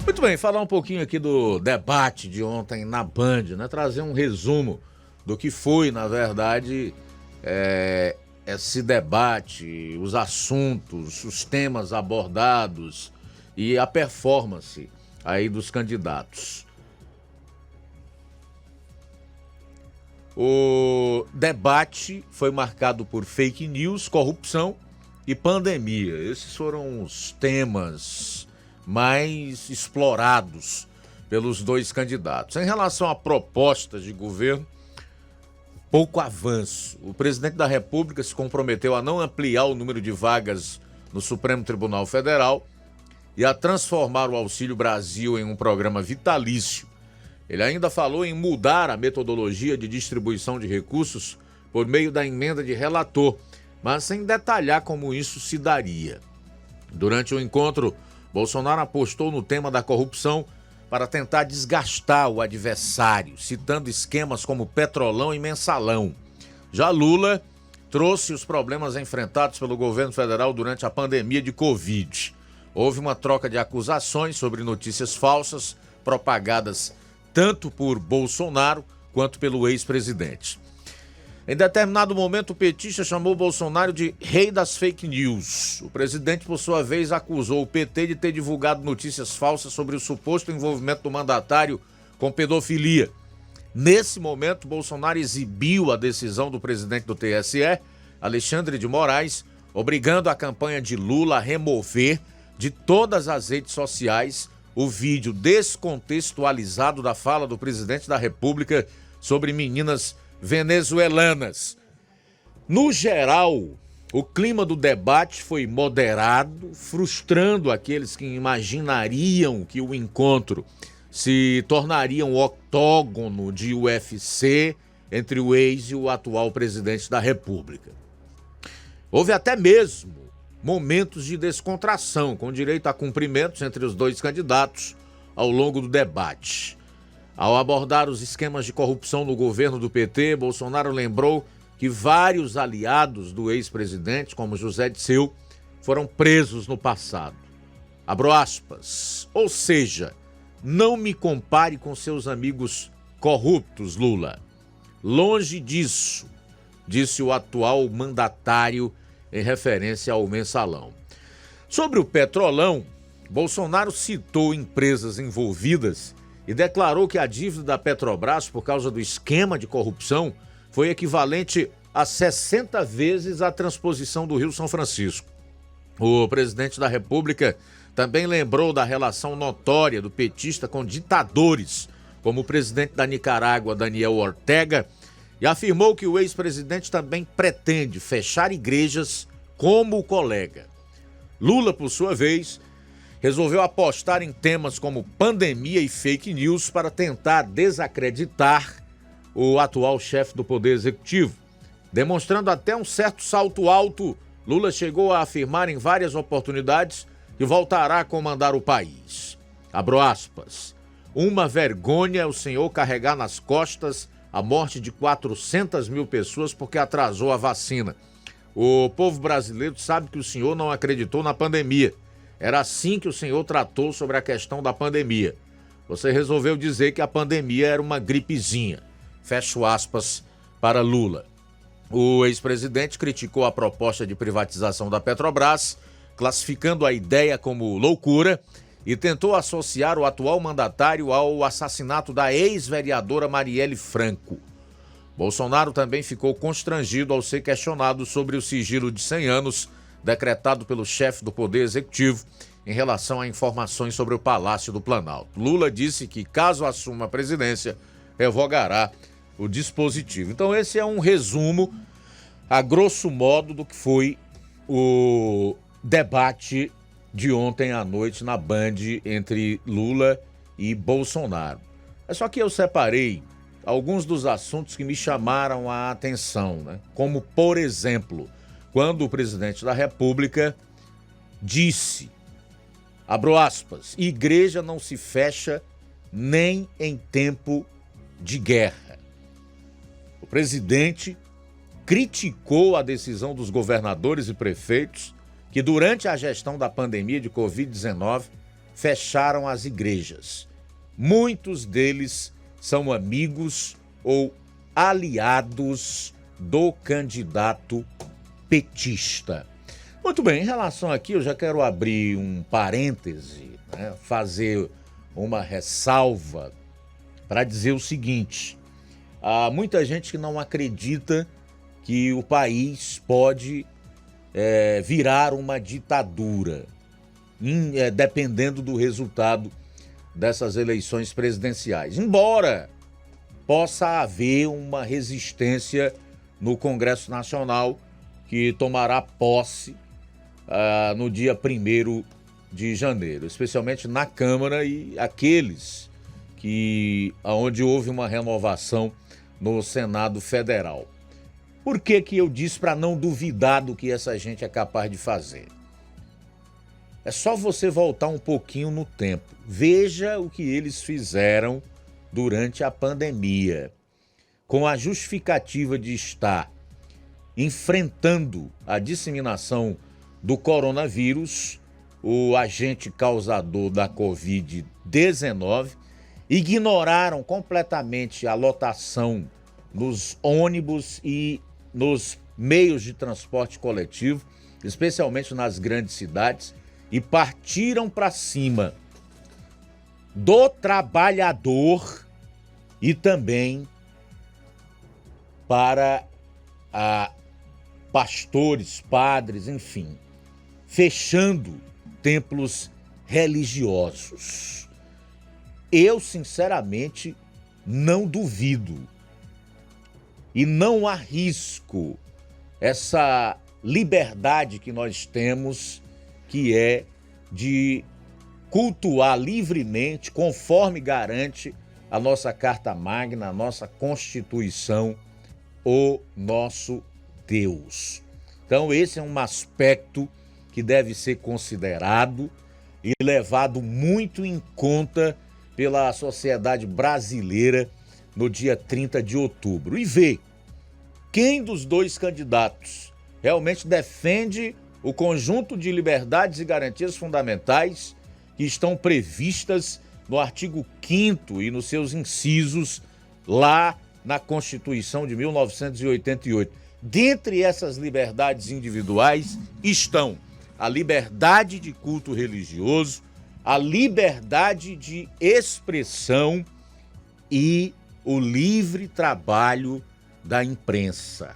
Muito bem, falar um pouquinho aqui do debate de ontem na Band, né? Trazer um resumo do que foi, na verdade, esse debate, os assuntos, os temas abordados e a performance aí dos candidatos. O debate foi marcado por fake news, corrupção e pandemia. Esses foram os temas mais explorados pelos dois candidatos. Em relação a propostas de governo, pouco avanço. O presidente da República se comprometeu a não ampliar o número de vagas no Supremo Tribunal Federal e a transformar o Auxílio Brasil em um programa vitalício. Ele ainda falou em mudar a metodologia de distribuição de recursos por meio da emenda de relator, mas sem detalhar como isso se daria. Durante o encontro, Bolsonaro apostou no tema da corrupção para tentar desgastar o adversário, citando esquemas como Petrolão e Mensalão. Já Lula trouxe os problemas enfrentados pelo governo federal durante a pandemia de Covid. Houve uma troca de acusações sobre notícias falsas propagadas tanto por Bolsonaro quanto pelo ex-presidente. Em determinado momento, o petista chamou Bolsonaro de rei das fake news. O presidente, por sua vez, acusou o PT de ter divulgado notícias falsas sobre o suposto envolvimento do mandatário com pedofilia. Nesse momento, Bolsonaro exibiu a decisão do presidente do TSE, Alexandre de Moraes, obrigando a campanha de Lula a remover de todas as redes sociais o vídeo descontextualizado da fala do presidente da República sobre meninas venezuelanas. No geral, o clima do debate foi moderado, frustrando aqueles que imaginariam que o encontro se tornaria um octógono de UFC entre o ex e o atual presidente da República. Houve até mesmo momentos de descontração, com direito a cumprimentos entre os dois candidatos ao longo do debate. Ao abordar os esquemas de corrupção no governo do PT, Bolsonaro lembrou que vários aliados do ex-presidente, como José Dirceu, foram presos no passado. Abro aspas. Ou seja, não me compare com seus amigos corruptos, Lula. Longe disso, disse o atual mandatário em referência ao Mensalão. Sobre o Petrolão, Bolsonaro citou empresas envolvidas e declarou que a dívida da Petrobras, por causa do esquema de corrupção, foi equivalente a 60 vezes a transposição do Rio São Francisco. O presidente da República também lembrou da relação notória do petista com ditadores, como o presidente da Nicarágua, Daniel Ortega, e afirmou que o ex-presidente também pretende fechar igrejas como o colega. Lula, por sua vez, resolveu apostar em temas como pandemia e fake news para tentar desacreditar o atual chefe do Poder Executivo. Demonstrando até um certo salto alto, Lula chegou a afirmar em várias oportunidades que voltará a comandar o país. Abro aspas. Uma vergonha é o senhor carregar nas costas a morte de 400 mil pessoas porque atrasou a vacina. O povo brasileiro sabe que o senhor não acreditou na pandemia. Era assim que o senhor tratou sobre a questão da pandemia. Você resolveu dizer que a pandemia era uma gripezinha. Fecho aspas para Lula. O ex-presidente criticou a proposta de privatização da Petrobras, classificando a ideia como loucura, e tentou associar o atual mandatário ao assassinato da ex-vereadora Marielle Franco. Bolsonaro também ficou constrangido ao ser questionado sobre o sigilo de 100 anos decretado pelo chefe do Poder Executivo em relação a informações sobre o Palácio do Planalto. Lula disse que, caso assuma a presidência, revogará o dispositivo. Então esse é um resumo, a grosso modo, do que foi o debate de ontem à noite na Band entre Lula e Bolsonaro. É só que eu separei alguns dos assuntos que me chamaram a atenção, né? Como, por exemplo, quando o presidente da República disse, abro aspas, igreja não se fecha nem em tempo de guerra. O presidente criticou a decisão dos governadores e prefeitos que, durante a gestão da pandemia de Covid-19, fecharam as igrejas. Muitos deles são amigos ou aliados do candidato petista. Muito bem, em relação aqui, eu já quero abrir um parêntese, né, fazer uma ressalva para dizer o seguinte: há muita gente que não acredita que o país pode virar uma ditadura, dependendo do resultado dessas eleições presidenciais. Embora possa haver uma resistência no Congresso Nacional, que tomará posse no dia 1º de janeiro, especialmente na Câmara e aqueles onde houve uma renovação no Senado Federal. Por que eu disse para não duvidar do que essa gente é capaz de fazer? É só você voltar um pouquinho no tempo. Veja o que eles fizeram durante a pandemia, com a justificativa de estar enfrentando a disseminação do coronavírus, o agente causador da Covid-19, ignoraram completamente a lotação nos ônibus e nos meios de transporte coletivo, especialmente nas grandes cidades, e partiram para cima do trabalhador e também para pastores, padres, enfim, fechando templos religiosos. Eu, sinceramente, não duvido e não arrisco essa liberdade que nós temos, que é de cultuar livremente, conforme garante a nossa Carta Magna, a nossa Constituição, o nosso Deus. Então, esse é um aspecto que deve ser considerado e levado muito em conta pela sociedade brasileira no dia 30 de outubro. E ver quem dos dois candidatos realmente defende o conjunto de liberdades e garantias fundamentais que estão previstas no artigo 5º e nos seus incisos lá na Constituição de 1988. Dentre essas liberdades individuais estão a liberdade de culto religioso, a liberdade de expressão e o livre trabalho da imprensa.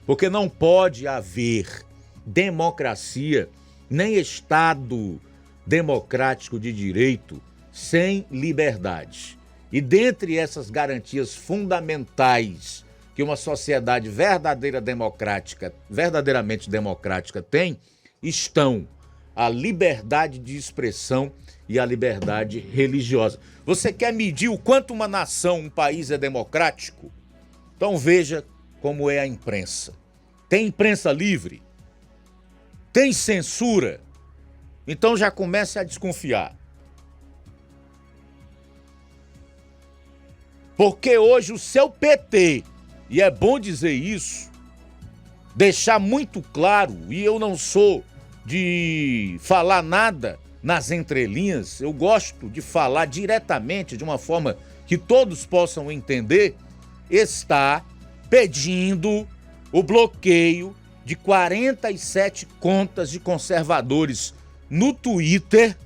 Porque não pode haver democracia nem Estado democrático de direito sem liberdade. E dentre essas garantias fundamentais que uma sociedade verdadeiramente democrática tem, estão a liberdade de expressão e a liberdade religiosa. Você quer medir o quanto uma nação, um país é democrático? Então veja como é a imprensa. Tem imprensa livre? Tem censura? Então já comece a desconfiar. Porque hoje o seu PT, e é bom dizer isso, deixar muito claro, e eu não sou de falar nada nas entrelinhas, eu gosto de falar diretamente, de uma forma que todos possam entender, está pedindo o bloqueio de 47 contas de conservadores no Twitter,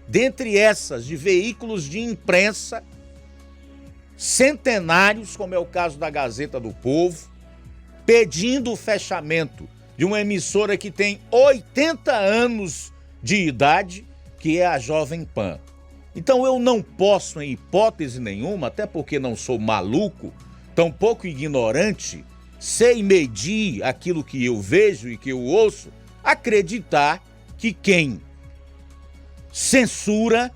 dentre essas de veículos de imprensa centenários, como é o caso da Gazeta do Povo, pedindo o fechamento de uma emissora que tem 80 anos de idade, que é a Jovem Pan. Então eu não posso, em hipótese nenhuma, até porque não sou maluco, tampouco ignorante, sei medir aquilo que eu vejo e que eu ouço, acreditar que quem censura,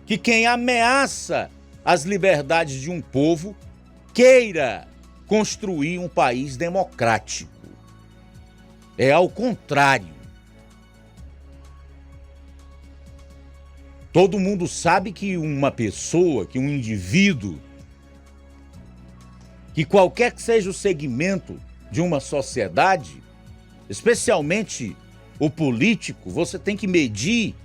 que quem ameaça as liberdades de um povo, queira construir um país democrático. É ao contrário. Todo mundo sabe que uma pessoa, que um indivíduo, que qualquer que seja o segmento de uma sociedade, especialmente o político, você tem que medir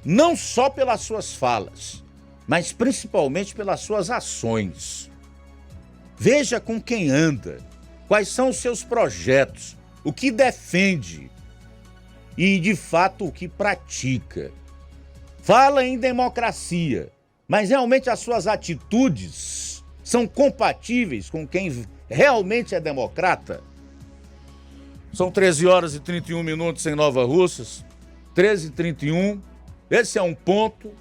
não só pelas suas falas, mas principalmente pelas suas ações. Veja com quem anda, quais são os seus projetos, o que defende e, de fato, o que pratica. Fala em democracia, mas realmente as suas atitudes são compatíveis com quem realmente é democrata? São 13 horas e 31 minutos em Nova Russas, 13h31, esse é um ponto.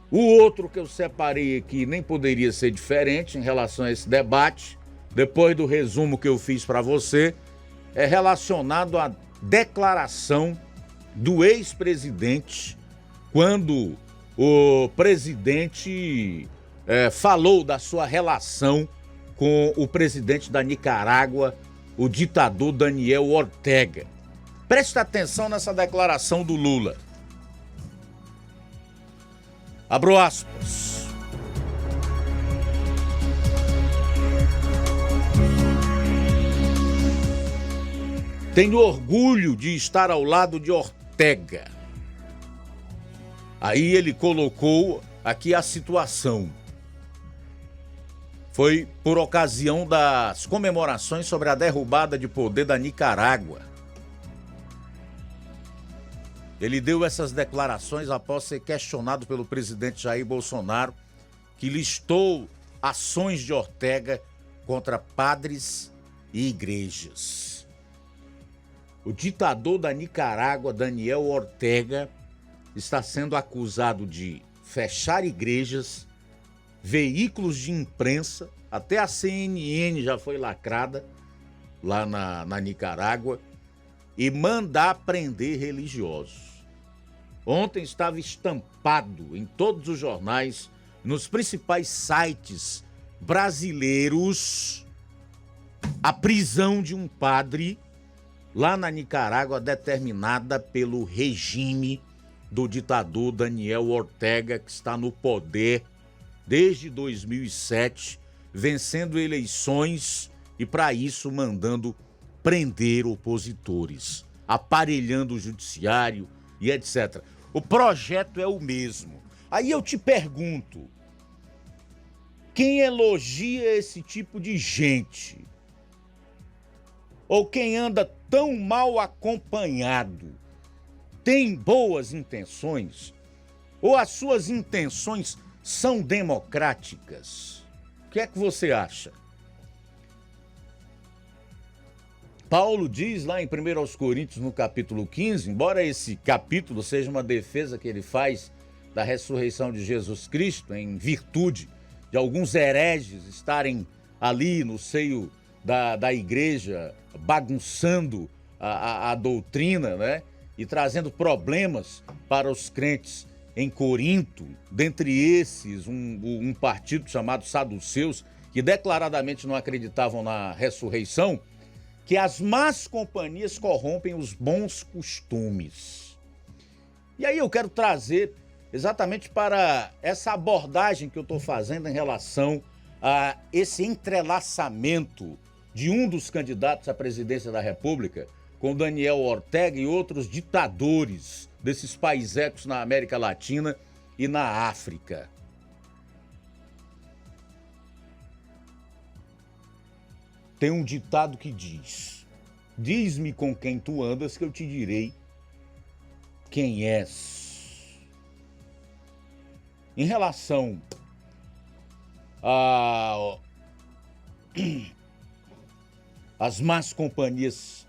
O outro que eu separei aqui nem poderia ser diferente em relação a esse debate, depois do resumo que eu fiz para você, é relacionado à declaração do ex-presidente, quando o presidente falou da sua relação com o presidente da Nicarágua, o ditador Daniel Ortega. Preste atenção nessa declaração do Lula. Abro aspas. Tenho orgulho de estar ao lado de Ortega. Aí ele colocou aqui a situação. Foi por ocasião das comemorações sobre a derrubada de poder da Nicarágua. Ele deu essas declarações após ser questionado pelo presidente Jair Bolsonaro, que listou ações de Ortega contra padres e igrejas. O ditador da Nicarágua, Daniel Ortega, está sendo acusado de fechar igrejas, veículos de imprensa, até a CNN já foi lacrada lá na Nicarágua, e mandar prender religiosos. Ontem estava estampado em todos os jornais, nos principais sites brasileiros, a prisão de um padre lá na Nicarágua, determinada pelo regime do ditador Daniel Ortega, que está no poder desde 2007, vencendo eleições e, para isso, mandando prender opositores, aparelhando o judiciário e etc. O projeto é o mesmo. Aí eu te pergunto, quem elogia esse tipo de gente? Ou quem anda tão mal acompanhado tem boas intenções? Ou as suas intenções são democráticas? O que é que você acha? Paulo diz lá em 1 Coríntios, no capítulo 15, embora esse capítulo seja uma defesa que ele faz da ressurreição de Jesus Cristo, em virtude de alguns hereges estarem ali no seio da igreja, bagunçando a doutrina, né? E trazendo problemas para os crentes em Corinto, dentre esses um partido chamado Saduceus, que declaradamente não acreditavam na ressurreição, que as más companhias corrompem os bons costumes. E aí eu quero trazer exatamente para essa abordagem que eu estou fazendo em relação a esse entrelaçamento de um dos candidatos à presidência da República com Daniel Ortega e outros ditadores desses paisecos na América Latina e na África. Tem um ditado que diz: diz-me com quem tu andas que eu te direi quem és. Em relação às más companhias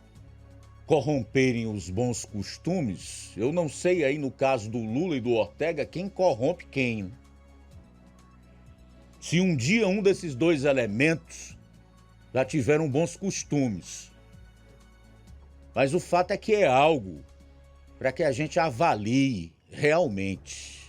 corromperem os bons costumes, eu não sei aí no caso do Lula e do Ortega quem corrompe quem. Se um dia um desses dois elementos já tiveram bons costumes. Mas o fato é que é algo para que a gente avalie realmente.